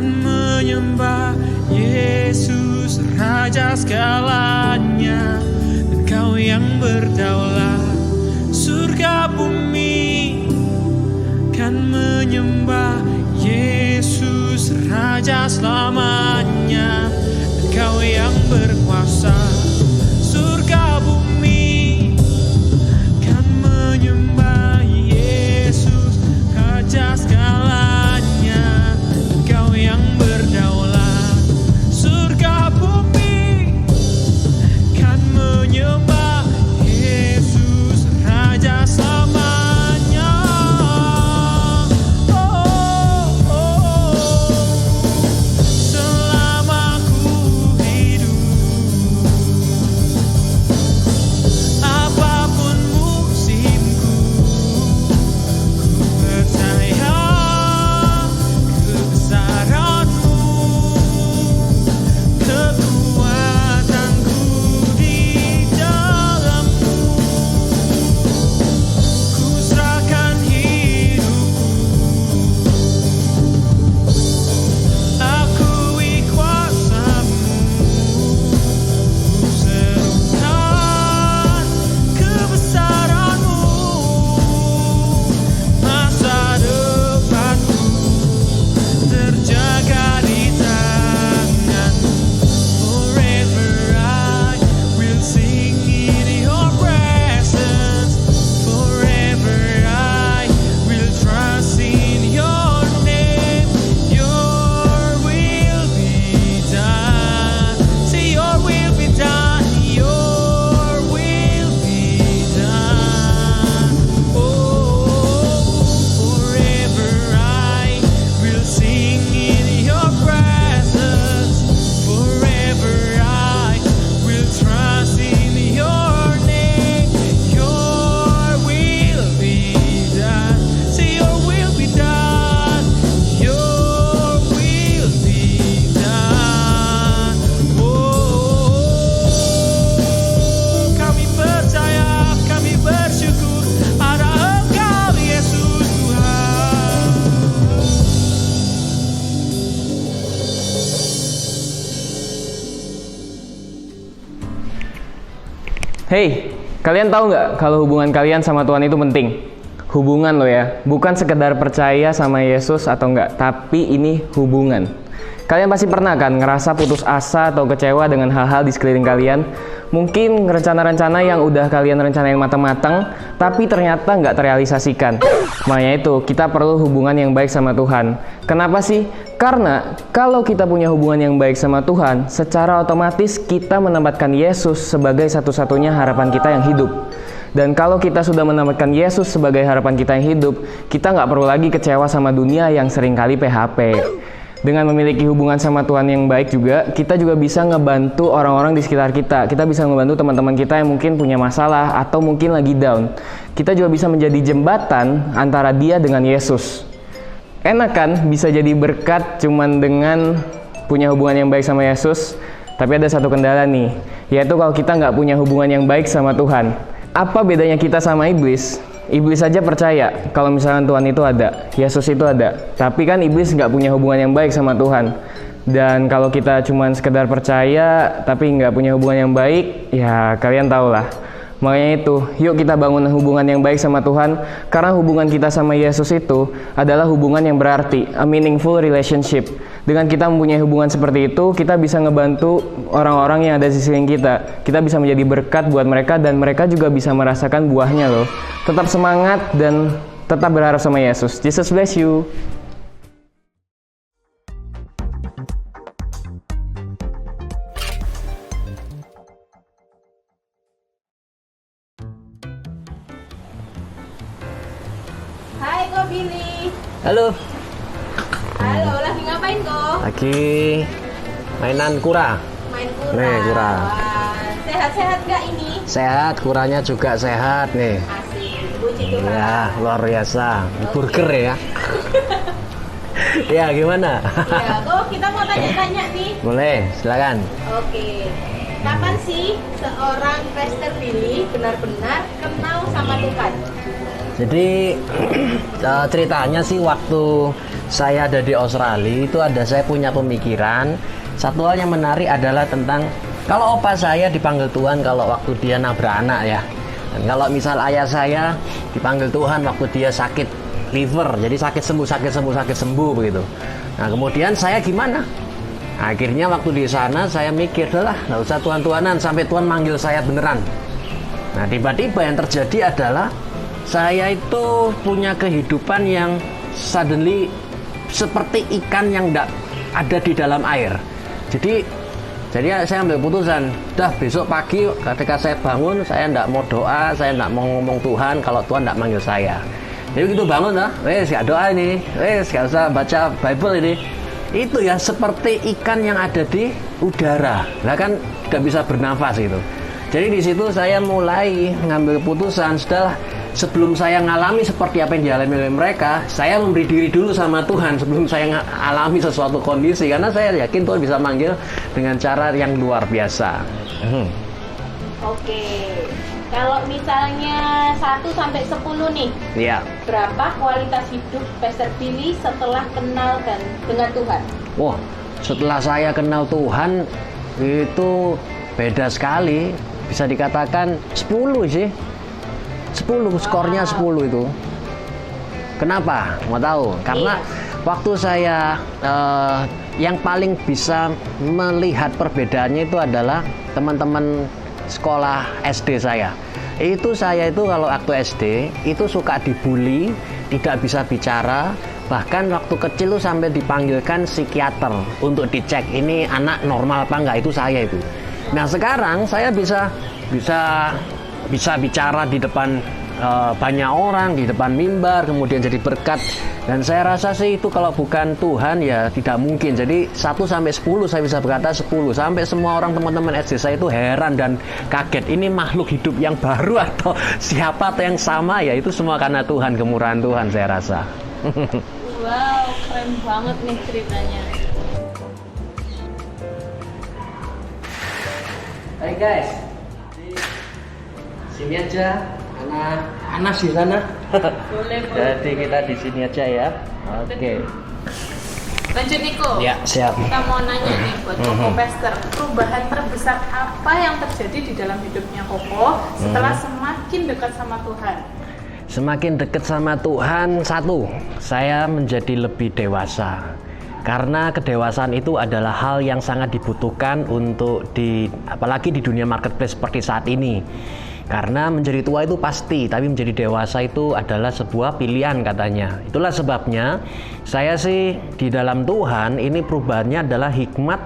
kan menyembah Yesus Raja segalanya. Engkau yang berdaulat surga bumi, kan menyembah Yesus Raja selamanya. Engkau yang berkuasa surga bumi, kan menyembah Yesus Raja segalanya. Engkau yang berdaulat surga bumi, kan menyembah Yesus Raja selamanya. Selama ku hidup, apapun musimku, ku percaya kebesaran-Mu, kekuatanku di dalam-Mu. Ku serahkan hidupku, akui kuasa-Mu, ku serukan kebesaran-Mu. Masa depanku terjaga di tangan-Mu. Forever I will sing in Your presence. Forever I will trust in Your name. Your will be done. Say Your will be done. Your will be done. Oh, forever I will sing in Your presence. Forever I will trust in Your name. Your will be done. Say Your will be done. Your will be done. Oh, kami percaya, kami bersyukur ada Engkau Yesus Tuhan. Hey, kalian tahu nggak kalau hubungan kalian sama Tuhan itu penting? Hubungan loh ya, bukan sekedar percaya sama Yesus atau enggak, tapi ini hubungan. Kalian pasti pernah kan ngerasa putus asa atau kecewa dengan hal-hal di sekeliling kalian? Mungkin rencana-rencana yang udah kalian rencanain matang-matang, tapi ternyata nggak terrealisasikan. Makanya itu, kita perlu hubungan yang baik sama Tuhan. Kenapa sih? Karena kalau kita punya hubungan yang baik sama Tuhan, secara otomatis kita menempatkan Yesus sebagai satu-satunya harapan kita yang hidup. Dan kalau kita sudah menempatkan Yesus sebagai harapan kita yang hidup, kita nggak perlu lagi kecewa sama dunia yang seringkali PHP. Dengan memiliki hubungan sama Tuhan yang baik juga, kita juga bisa ngebantu orang-orang di sekitar kita. Kita bisa ngebantu teman-teman kita yang mungkin punya masalah atau mungkin lagi down. Kita juga bisa menjadi jembatan antara dia dengan Yesus. Enak kan bisa jadi berkat cuman dengan punya hubungan yang baik sama Yesus? Tapi ada satu kendala nih, yaitu kalau kita nggak punya hubungan yang baik sama Tuhan. Apa bedanya kita sama iblis? Iblis saja percaya kalau misalkan Tuhan itu ada, Yesus itu ada. Tapi kan iblis nggak punya hubungan yang baik sama Tuhan. Dan kalau kita cuma sekedar percaya tapi nggak punya hubungan yang baik, ya kalian tahu lah. Makanya itu, yuk kita bangun hubungan yang baik sama Tuhan. Karena hubungan kita sama Yesus itu adalah hubungan yang berarti, a meaningful relationship. Dengan kita mempunyai hubungan seperti itu, kita bisa ngebantu orang-orang yang ada di sekeliling kita. Kita bisa menjadi berkat buat mereka dan mereka juga bisa merasakan buahnya loh. Tetap semangat dan tetap berharap sama Yesus. Jesus bless you. Hai Ko Billy. Halo, Halo, lagi ngapain Ko? lagi mainan kura. Main kura. Nih, kura. Wah, sehat-sehat nggak ini? Sehat, kuranya juga sehat nih. Asik, puji Tuhan. Ya, luar biasa. Burger ya. Ya, gimana? Ya, Ko, kita mau tanya-tanya nih. Boleh, silakan. Oke. Kapan sih seorang Pastor Billy benar-benar kenal sama Tuhan? Jadi ceritanya sih waktu saya ada di Australia itu saya punya pemikiran. Satu hal yang menarik adalah tentang kalau opa saya dipanggil Tuhan kalau waktu dia nabrak anak ya. Dan kalau misal ayah saya dipanggil Tuhan waktu dia sakit liver, jadi sakit sembuh begitu. Nah kemudian saya gimana? Akhirnya waktu di sana saya mikir, adalah nggak usah Tuhan-Tuhanan sampai Tuhan manggil saya beneran. Nah tiba-tiba yang terjadi adalah saya itu punya kehidupan yang suddenly seperti ikan yang tidak ada di dalam air. Jadi saya ambil putusan, dah besok pagi ketika saya bangun, saya tidak mau doa, saya tidak mau ngomong Tuhan kalau Tuhan tidak manggil saya. Jadi begitu bangun dah, gak doa ini, gak usah baca Bible ini. Itu ya seperti ikan yang ada di udara, lah kan tidak bisa bernafas gitu. Jadi di situ saya mulai ngambil keputusan, setelah sebelum saya ngalami seperti apa yang dialami oleh mereka, saya memberi diri dulu sama Tuhan sebelum saya alami sesuatu kondisi, karena saya yakin Tuhan bisa manggil dengan cara yang luar biasa. Oke. Kalau misalnya 1 sampai 10 nih, Iya. berapa kualitas hidup Pastor Billy setelah kenal dan dengan Tuhan? Wah, setelah saya kenal Tuhan itu beda sekali. Bisa dikatakan 10 sih. 10, skornya 10 itu. Kenapa? Mau tahu? Karena waktu saya yang paling bisa melihat perbedaannya itu adalah teman-teman sekolah SD saya. Saya itu kalau waktu SD itu suka dibully, tidak bisa bicara, bahkan waktu kecil tuh sampai dipanggilkan psikiater untuk dicek ini anak normal apa enggak, itu saya itu. Nah sekarang saya bisa bicara di depan banyak orang, di depan mimbar, kemudian jadi berkat. Dan saya rasa sih itu kalau bukan Tuhan ya tidak mungkin. Jadi 1 sampai 10 saya bisa berkata 10. Sampai semua orang teman-teman SD saya itu heran dan kaget. Ini makhluk hidup yang baru atau siapa atau yang sama, ya itu semua karena Tuhan, kemurahan Tuhan saya rasa. Wow, keren banget nih ceritanya. Hai guys, sini aja, Anas di sana. Boleh. Jadi kita di sini aja ya. Oke. Lanjut Niko. Ya siap. Kita mau nanya nih buat Koko Pastor, perubahan terbesar apa yang terjadi di dalam hidupnya Koko setelah semakin dekat sama Tuhan? Semakin dekat sama Tuhan, satu, saya menjadi lebih dewasa. Karena kedewasaan itu adalah hal yang sangat dibutuhkan apalagi di dunia marketplace seperti saat ini. Karena menjadi tua itu pasti, tapi menjadi dewasa itu adalah sebuah pilihan katanya. Itulah sebabnya saya sih di dalam Tuhan ini perubahannya adalah hikmat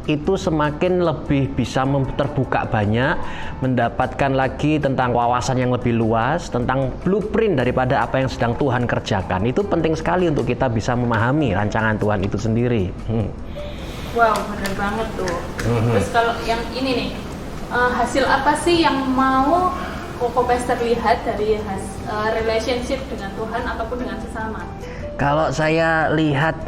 itu semakin lebih bisa terbuka banyak, mendapatkan lagi tentang wawasan yang lebih luas, tentang blueprint daripada apa yang sedang Tuhan kerjakan. Itu penting sekali untuk kita bisa memahami rancangan Tuhan itu sendiri. Wow, benar banget tuh. Terus kalau yang ini nih, hasil apa sih yang mau Koko Pastor lihat dari relationship dengan Tuhan ataupun dengan sesama? Kalau saya lihat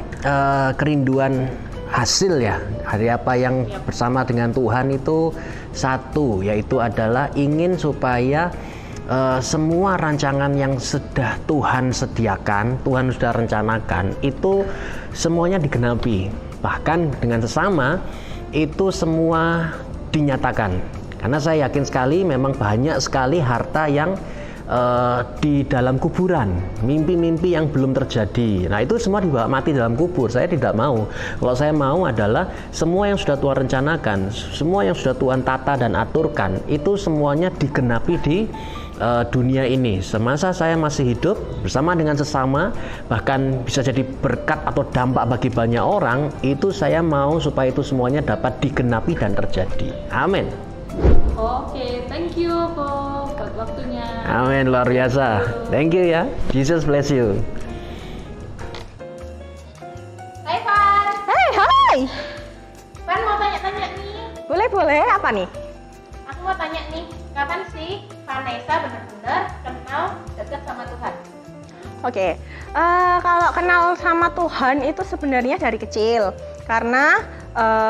kerinduan hasil ya dari apa yang bersama dengan Tuhan itu satu, yaitu adalah ingin supaya semua rancangan yang sudah Tuhan sediakan, Tuhan sudah rencanakan itu semuanya digenapi, bahkan dengan sesama itu semua dinyatakan. Karena saya yakin sekali memang banyak sekali harta yang di dalam kuburan, mimpi-mimpi yang belum terjadi. Nah itu semua dibawa mati dalam kubur. Saya tidak mau. Kalau saya mau adalah semua yang sudah Tuhan rencanakan, semua yang sudah Tuhan tata dan aturkan, itu semuanya digenapi di dunia ini. Semasa saya masih hidup bersama dengan sesama, bahkan bisa jadi berkat atau dampak bagi banyak orang, itu saya mau supaya itu semuanya dapat digenapi dan terjadi. Amin. Oke, thank you Kok buat waktunya. Amin, luar biasa. Thank you ya. Jesus bless you. Hai Van. Hai. Van mau tanya-tanya nih. Boleh, apa nih? Aku mau tanya nih, kapan sih Vanessa benar-benar kenal dekat sama Tuhan? Oke, kalau kenal sama Tuhan itu sebenarnya dari kecil. Karena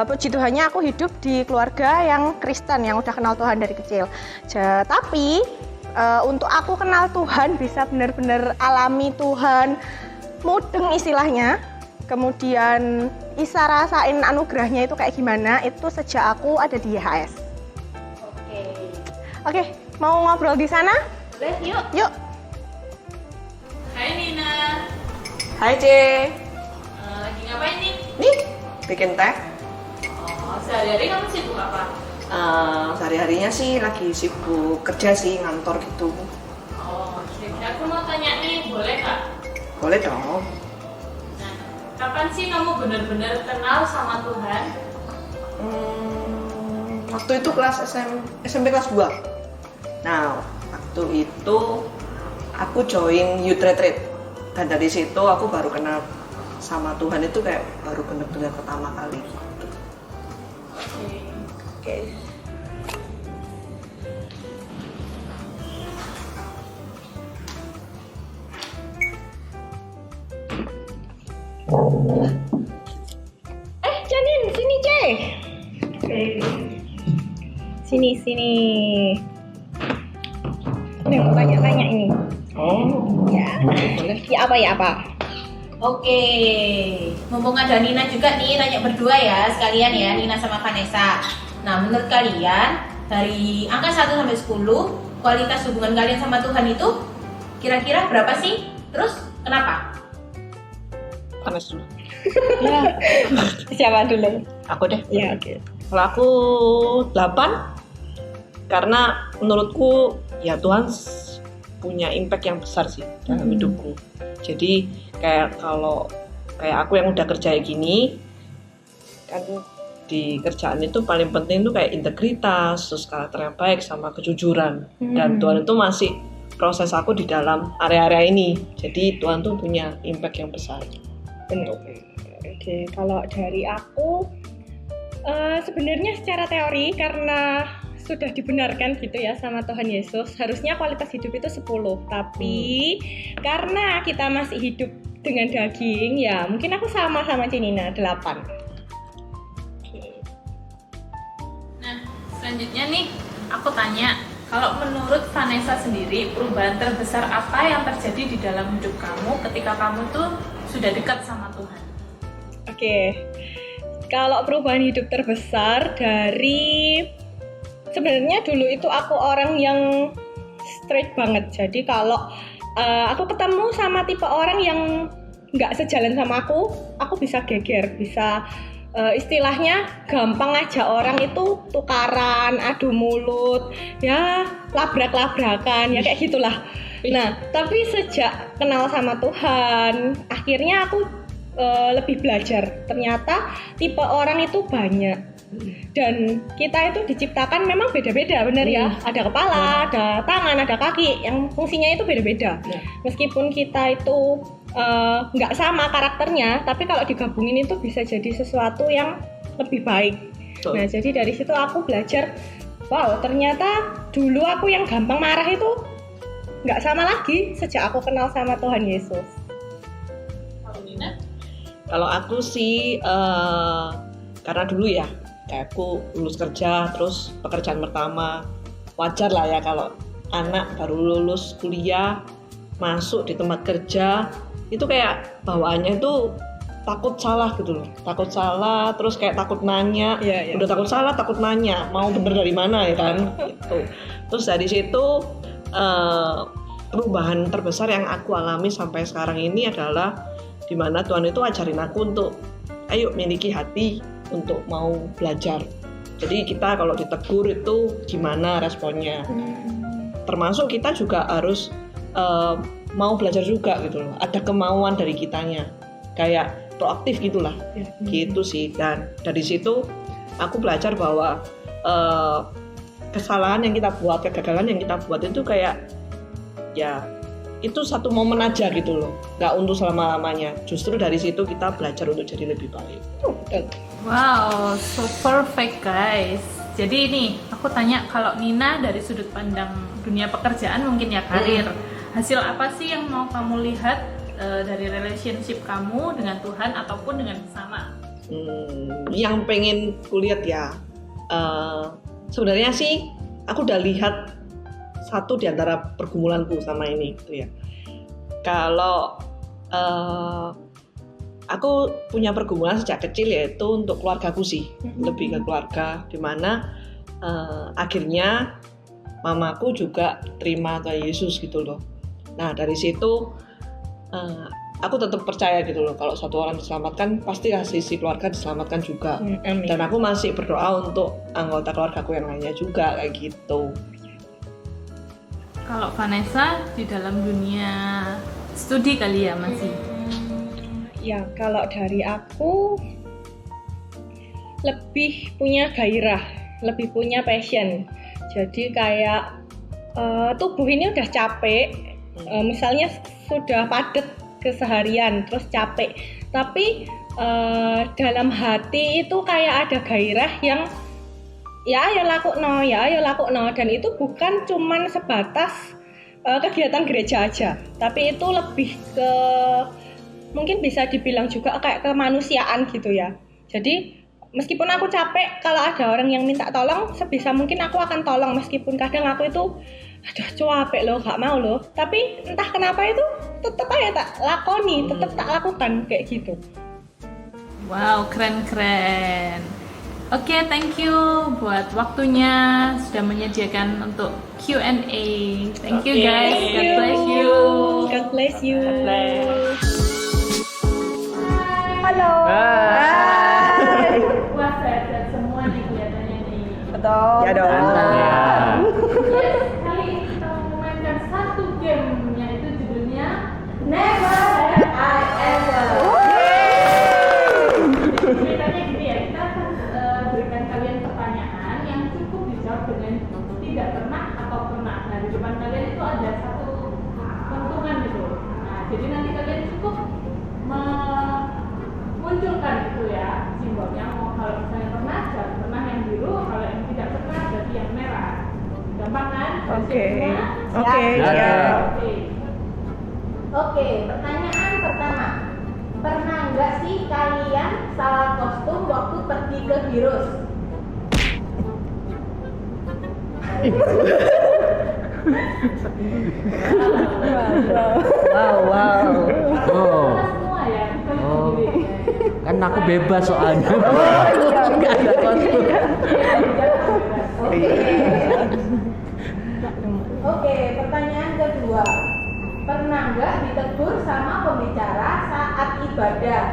puji Tuhannya aku hidup di keluarga yang Kristen, yang udah kenal Tuhan dari kecil. Tapi untuk aku kenal Tuhan, bisa benar-benar alami Tuhan, mudeng istilahnya, kemudian bisa rasain anugerahnya itu kayak gimana, itu sejak aku ada di YHS. Oke, mau ngobrol di sana? Boleh, yuk. Yuk. Hai Nina. Hai C. Lagi ngapain nih? Nih, bikin teh. Oh, sehari-hari kamu sibuk apa? Sehari-harinya sih lagi sibuk kerja sih, ngantor gitu. Oh, aku mau tanya nih, boleh Kak? Boleh dong. Nah, kapan sih kamu benar-benar kenal sama Tuhan? Waktu itu kelas SMP kelas 2. Nah, waktu itu aku join youth retreat. Dan dari situ aku baru kenal sama Tuhan itu kayak baru benar-benar pertama kali gitu. Oke. Janin, sini C. Sini. Ini mau tanya-tanya ini. Oh, Ya. boleh. Ya apa? Oke, mumpung ada Nina juga nih, tanya berdua ya sekalian ya, Nina sama Vanessa. Nah, menurut kalian dari angka 1 sampai 10, kualitas hubungan kalian sama Tuhan itu kira-kira berapa sih? Terus kenapa? Panas dulu. Siapa dulu? Aku deh. Ya, oke. Kalau aku 8, karena menurutku ya Tuhan punya impact yang besar sih dalam hidupku. Jadi kayak aku yang udah kerja gini, kan di kerjaan itu paling penting tuh kayak integritas, terus karakter yang baik sama kejujuran. Dan Tuhan itu masih proses aku di dalam area-area ini. Jadi Tuhan tuh punya impact yang besar. Oke, kalau dari aku sebenarnya secara teori karena sudah dibenarkan gitu ya sama Tuhan Yesus, harusnya kualitas hidup itu 10. Tapi karena kita masih hidup dengan daging, ya mungkin aku sama Cinina 8. Nah, selanjutnya nih, aku tanya, kalau menurut Vanessa sendiri, perubahan terbesar apa yang terjadi di dalam hidup kamu ketika kamu tuh sudah dekat sama Tuhan? Oke, kalau perubahan hidup terbesar dari sebenarnya dulu itu aku orang yang straight banget. Jadi kalau aku ketemu sama tipe orang yang nggak sejalan sama aku bisa geger, bisa istilahnya gampang aja orang itu tukaran, adu mulut, ya labrak-labrakan, ya kayak gitulah. Nah, tapi sejak kenal sama Tuhan, akhirnya aku lebih belajar. Ternyata tipe orang itu banyak. Dan kita itu diciptakan memang beda-beda, benar ya. Ada kepala, ada tangan, ada kaki, yang fungsinya itu beda-beda. Meskipun kita itu nggak sama karakternya, tapi kalau digabungin itu bisa jadi sesuatu yang lebih baik. Nah, jadi dari situ aku belajar, wow, ternyata dulu aku yang gampang marah itu nggak sama lagi sejak aku kenal sama Tuhan Yesus. Kalau aku sih karena dulu ya kayak aku lulus kerja, terus pekerjaan pertama, wajar lah ya kalau anak baru lulus kuliah masuk di tempat kerja itu kayak bawaannya itu takut salah gitu loh, takut salah, terus kayak takut nanya, udah takut salah, takut nanya mau bener dari mana ya kan gitu. Terus dari situ perubahan terbesar yang aku alami sampai sekarang ini adalah dimana Tuhan itu ajarin aku untuk ayo miliki hati untuk mau belajar. Jadi kita kalau ditegur itu gimana responnya. Termasuk kita juga harus mau belajar juga gitu loh. Ada kemauan dari kitanya. Kayak proaktif gitulah. Gitu sih. Dan dari situ aku belajar bahwa kesalahan yang kita buat, kegagalan yang kita buat itu kayak ya itu satu momen aja gitu loh, nggak untuk selama-lamanya. Justru dari situ kita belajar untuk jadi lebih baik. Wow, so perfect guys. Jadi ini aku tanya, kalau Nina dari sudut pandang dunia pekerjaan mungkin ya karir, hasil apa sih yang mau kamu lihat dari relationship kamu dengan Tuhan ataupun dengan sesama? Yang pengen kulihat ya, sebenarnya sih aku udah lihat satu di antara pergumulanku sama ini gitu ya. Kalau aku punya pergumulan sejak kecil yaitu untuk keluargaku sih, lebih ke keluarga, dimana akhirnya mamaku juga terima Tuhan Yesus gitu loh. Nah dari situ aku tetap percaya gitu loh, kalau satu orang diselamatkan pasti sisi keluarga diselamatkan juga. Dan aku masih berdoa untuk anggota keluargaku yang lainnya juga kayak gitu. Kalau Vanessa di dalam dunia studi kali ya masih? Ya kalau dari aku lebih punya gairah, lebih punya passion. Jadi kayak tubuh ini udah capek, misalnya sudah padat keseharian terus capek, tapi dalam hati itu kayak ada gairah yang ya ayo lakukno, dan itu bukan cuman sebatas kegiatan gereja aja, tapi itu lebih ke mungkin bisa dibilang juga kayak kemanusiaan gitu ya. Jadi meskipun aku capek, kalau ada orang yang minta tolong, sebisa mungkin aku akan tolong, meskipun kadang aku itu aduh capek loh, gak mau loh, tapi entah kenapa itu tetap aja tak lakoni, tetap tak lakukan kayak gitu. Wow, keren. Oke, thank you buat waktunya sudah menyediakan untuk Q&A. Thank you guys. God bless you. God bless you. Halo. Wah, sehat semua nih kelihatannya nih. Betul. Ya dong. Yes, kali ini kita mau memainkan satu game, yaitu judulnya Never Have I Ever. Jadi ceritanya gini ya, kita akan berikan kalian pertanyaan yang cukup dijawab dengan tidak pernah atau pernah. Nah, di depan kalian itu ada satu pentungan gitu. Nah, jadi nanti kalian cukup munculkan gitu ya simbolnya. Mau kalau misalnya pernah, jawab pernah yang biru. Kalau yang tidak pernah, berarti yang merah. Gampang kan? Oke. Oke, pertanyaan pertama. Pernah nggak sih kalian salah kostum waktu pergi ke Giros? Wow. Oh, Semua ya, bukan Oh. sendiri ya. kan aku bebas soalnya. Nggak ada kostum. Oke, pertanyaan kedua. Pernah nggak ditegur sama pembicara saat ibadah?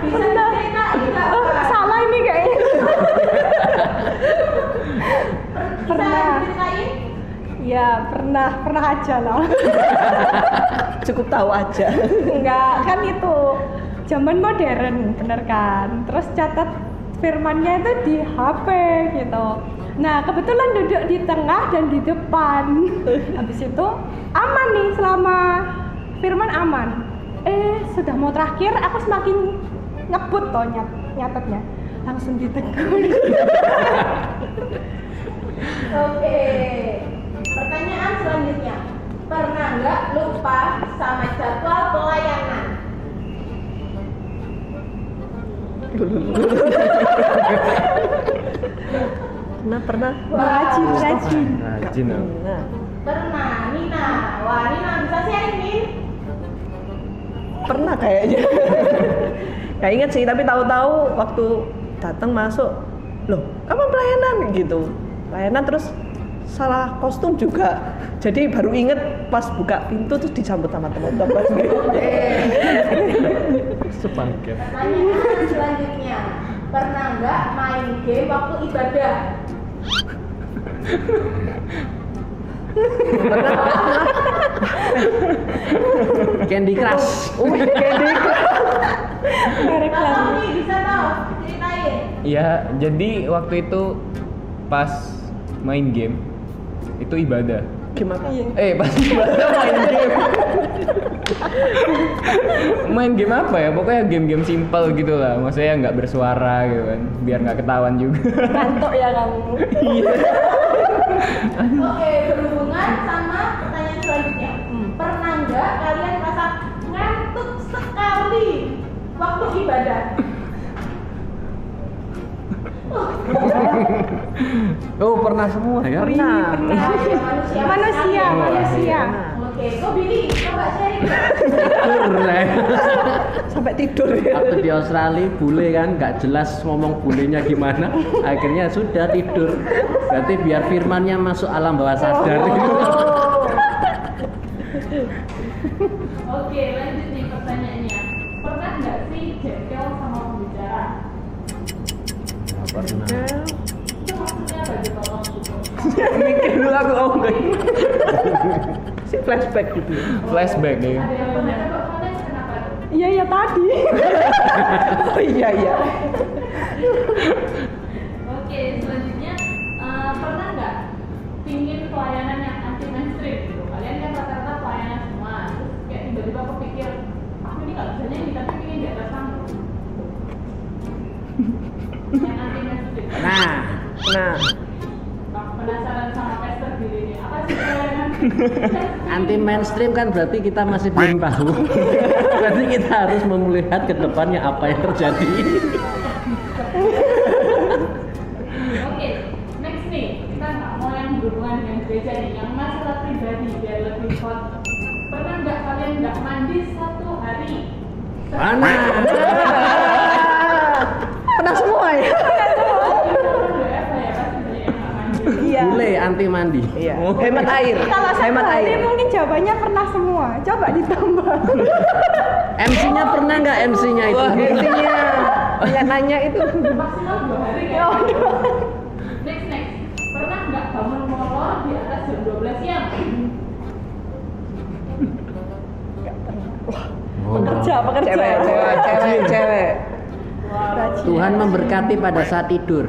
Bisa diceritain nggak, Pak? Salah ini kayaknya. Bisa diceritain? Ya pernah aja lah. Cukup tahu aja. Enggak, kan itu zaman modern, bener kan? Terus catat firmannya itu di HP gitu. Nah, kebetulan duduk di tengah dan di depan. Habis itu aman nih, selama firman aman. Sudah mau terakhir, aku semakin ngebut toh nyatetnya. Langsung ditegur. Oke. Pertanyaan selanjutnya. Pernah nggak lupa sama jadwal pelayanan? Pernah. Rajin. Rajin. Nah, Pernah, Nina. Wah, Nina bisa sharing nih. pernah kayaknya. Gak inget sih, tapi tahu-tahu waktu datang masuk, loh, kapan pelayanan gitu. Pelayanan terus salah kostum juga. Jadi baru inget pas buka pintu terus disambut sama teman-teman. Sepaket. Pertanyaan selanjutnya. Pernah nggak main game waktu ibadah? Candy Crush. Tahu nih, bisa tahu? Ceritain. Ya, jadi waktu itu pas main game itu ibadah. Gimana? Pas ibadah main game. Main game apa ya? Pokoknya game-game simpel gitu lah. Maksudnya nggak bersuara gitu kan, biar nggak ketahuan juga. Ngantuk ya kamu. Oke, berhubungan sama pertanyaan selanjutnya. Pernah nggak kalian merasa ngantuk sekali waktu ibadah? Oh, pernah semua ya? Pernah. Manusia. Oke, kok Billy? Coba sharing. Sampai tidur ya. Waktu di Australia bule kan nggak jelas ngomong bulenya gimana, akhirnya sudah tidur. Berarti biar firmannya masuk alam bawah sadar. Oke, lanjut nih pertanyaannya. Pernah nggak sih jengkel sama pembicara? Pernah. Itu maksudnya apa gitu? Mikir dulu aku enggak. Si flashback gitu. Flashback ya. Ada yang pernah coba kontes kenapa tuh? Iya tadi. Oh iya. Oke, selanjutnya pernah nggak pingin pelayanan yang anti mainstream gitu? Kalian kan rata-rata pelayanan semua, terus kayak tiba-tiba kepikir, aku ini nggak bisa nyanyi tapi pingin di atas panggung. Yang anti mainstream. Nah, Penasaran sama Pastor Billy ini? Apa sih pelayanan? Anti mainstream kan berarti kita masih belum tahu. Berarti kita harus melihat ke depannya apa yang terjadi. Oke, next nih, kita nggak mau yang berhubungan dengan gereja nih, yang masalah pribadi biar lebih hot. Pernah nggak kalian nggak mandi 1 hari? Mana? pernah semua ya. Iya. Bule anti mandi. Iya. Hemat air. Kalau Hemat satu hari air. mungkin jawabannya pernah semua. Coba ditambah. MC-nya pernah nggak MC-nya itu? Wah, intinya nanya itu. Maksimal 2 hari ya. Next. Pernah nggak bangun molor di atas jam 12 siang? Pekerja. Cewek. Tuhan memberkati pada saat tidur.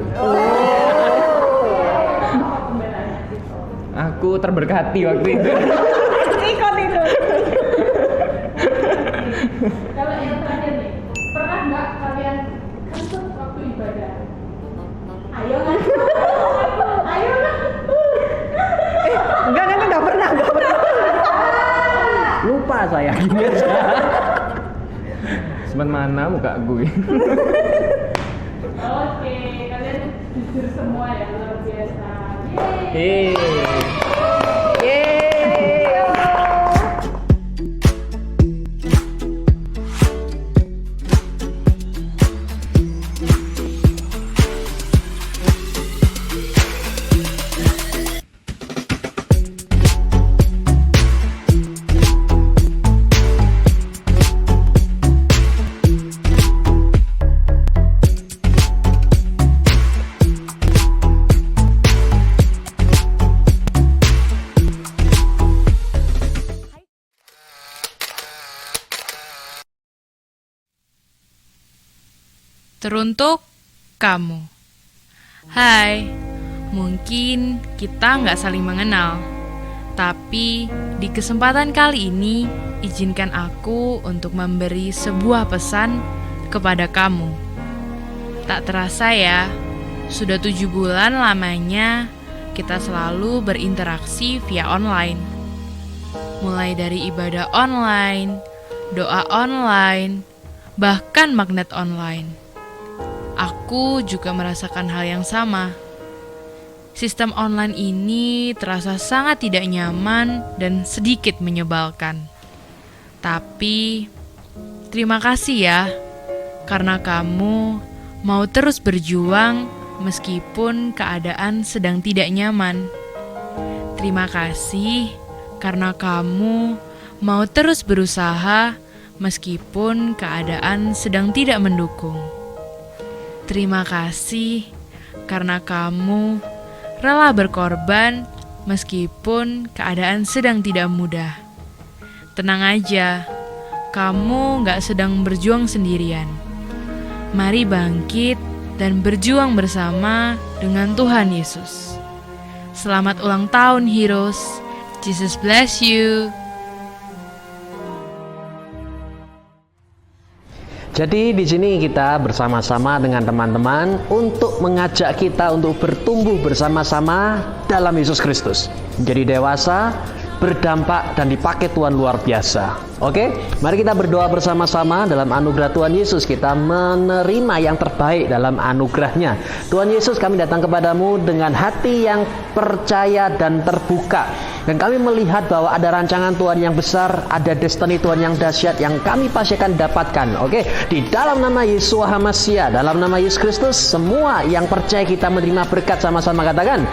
Aku terberkati waktu itu. Ikut itu. Kalau yang terakhir nih, pernah nggak kalian kentut waktu ibadah? Ayo kan? Ayo kan? Enggak pernah. Lupa saya gini aja. Semen mana muka gue? Oke, kalian jujur semua ya, luar biasa. Yeay. Teruntuk kamu. Hai, mungkin kita nggak saling mengenal, tapi di kesempatan kali ini izinkan aku untuk memberi sebuah pesan kepada kamu. Tak terasa ya, sudah 7 bulan lamanya kita selalu berinteraksi via online. Mulai dari ibadah online, doa online, bahkan magnet online. Aku juga merasakan hal yang sama. Sistem online ini terasa sangat tidak nyaman dan sedikit menyebalkan. Tapi, terima kasih ya, karena kamu mau terus berjuang meskipun keadaan sedang tidak nyaman. Terima kasih karena kamu mau terus berusaha meskipun keadaan sedang tidak mendukung. Terima kasih karena kamu rela berkorban meskipun keadaan sedang tidak mudah. Tenang aja, kamu gak sedang berjuang sendirian. Mari bangkit dan berjuang bersama dengan Tuhan Yesus. Selamat ulang tahun, Heroes. Jesus bless you. Jadi di sini kita bersama-sama dengan teman-teman untuk mengajak kita untuk bertumbuh bersama-sama dalam Yesus Kristus. Menjadi dewasa berdampak dan dipakai Tuhan luar biasa. Oke, mari kita berdoa bersama-sama dalam anugerah Tuhan Yesus. Kita menerima yang terbaik dalam anugerahnya. Tuhan Yesus, kami datang kepadamu dengan hati yang percaya dan terbuka. Dan kami melihat bahwa ada rancangan Tuhan yang besar, ada destiny Tuhan yang dahsyat yang kami pasti akan dapatkan. Oke, di dalam nama Yeshua HaMashiach, dalam nama Yesus Kristus, semua yang percaya kita menerima berkat, sama-sama katakan